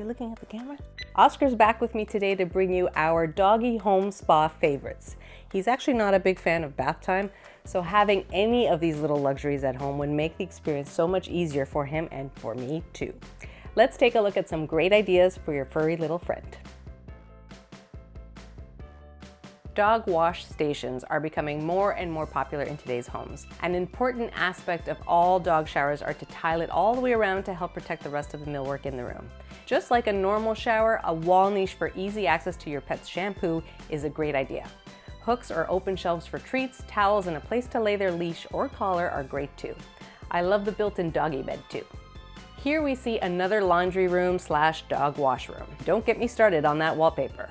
looking at the camera? Oscar's back with me today to bring you our doggy home spa favorites. He's actually not a big fan of bath time, so having any of these little luxuries at home would make the experience so much easier for him and for me too. Let's take a look at some great ideas for your furry little friend. Dog wash stations are becoming more and more popular in today's homes. An important aspect of all dog showers are to tile it all the way around to help protect the rest of the millwork in the room. Just like a normal shower, a wall niche for easy access to your pet's shampoo is a great idea. Hooks or open shelves for treats, towels, and a place to lay their leash or collar are great too. I love the built-in doggy bed too. Here we see another laundry room / dog wash room. Don't get me started on that wallpaper.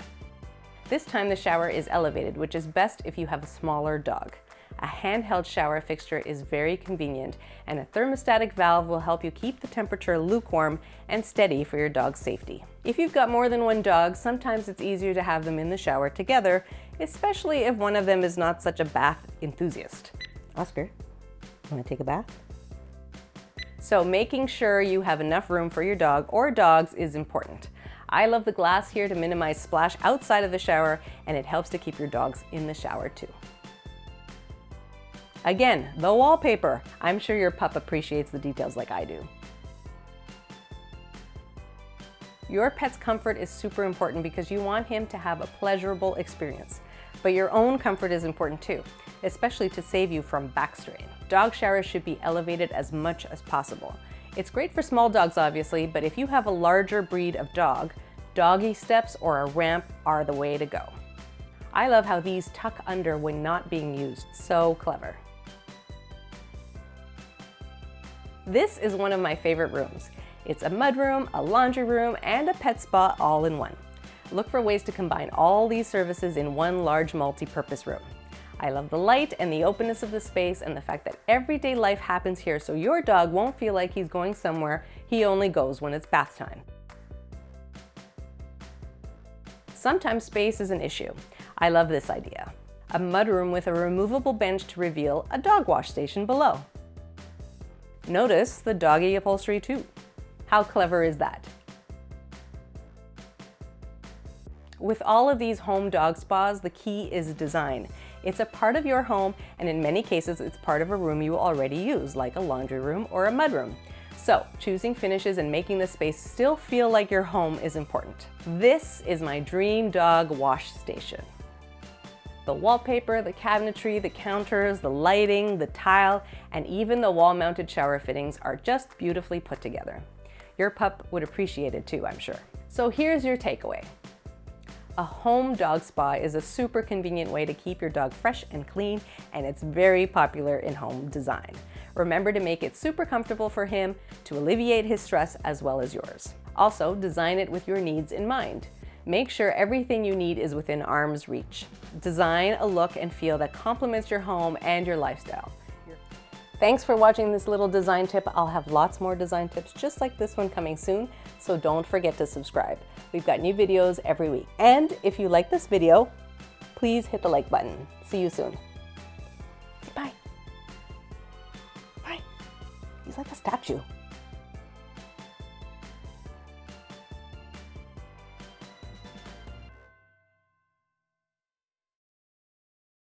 This time the shower is elevated, which is best if you have a smaller dog. A handheld shower fixture is very convenient, and a thermostatic valve will help you keep the temperature lukewarm and steady for your dog's safety. If you've got more than one dog, sometimes it's easier to have them in the shower together, especially if one of them is not such a bath enthusiast. Oscar, want to take a bath? So making sure you have enough room for your dog or dogs is important. I love the glass here to minimize splash outside of the shower, and it helps to keep your dogs in the shower too. Again, the wallpaper. I'm sure your pup appreciates the details like I do. Your pet's comfort is super important because you want him to have a pleasurable experience. But your own comfort is important too, especially to save you from back strain. Dog showers should be elevated as much as possible. It's great for small dogs, obviously, but if you have a larger breed of dog, doggy steps or a ramp are the way to go. I love how these tuck under when not being used. So clever. This is one of my favorite rooms. It's a mudroom, a laundry room, and a pet spa all in one. Look for ways to combine all these services in one large multi-purpose room. I love the light and the openness of the space and the fact that everyday life happens here, so your dog won't feel like he's going somewhere he only goes when it's bath time. Sometimes space is an issue. I love this idea. A mudroom with a removable bench to reveal a dog wash station below. Notice the doggy upholstery too. How clever is that? With all of these home dog spas, the key is design. It's a part of your home, and in many cases, it's part of a room you already use, like a laundry room or a mudroom. So, choosing finishes and making the space still feel like your home is important. This is my dream dog wash station. The wallpaper, the cabinetry, the counters, the lighting, the tile, and even the wall-mounted shower fittings are just beautifully put together. Your pup would appreciate it too, I'm sure. So here's your takeaway. A home dog spa is a super convenient way to keep your dog fresh and clean, and it's very popular in home design. Remember to make it super comfortable for him to alleviate his stress as well as yours. Also, design it with your needs in mind. Make sure everything you need is within arm's reach. Design a look and feel that complements your home and your lifestyle. Thanks for watching this little design tip. I'll have lots more design tips just like this one coming soon, so don't forget to subscribe. We've got new videos every week. And if you like this video, please hit the like button. See you soon. Say bye. Bye. He's like a statue.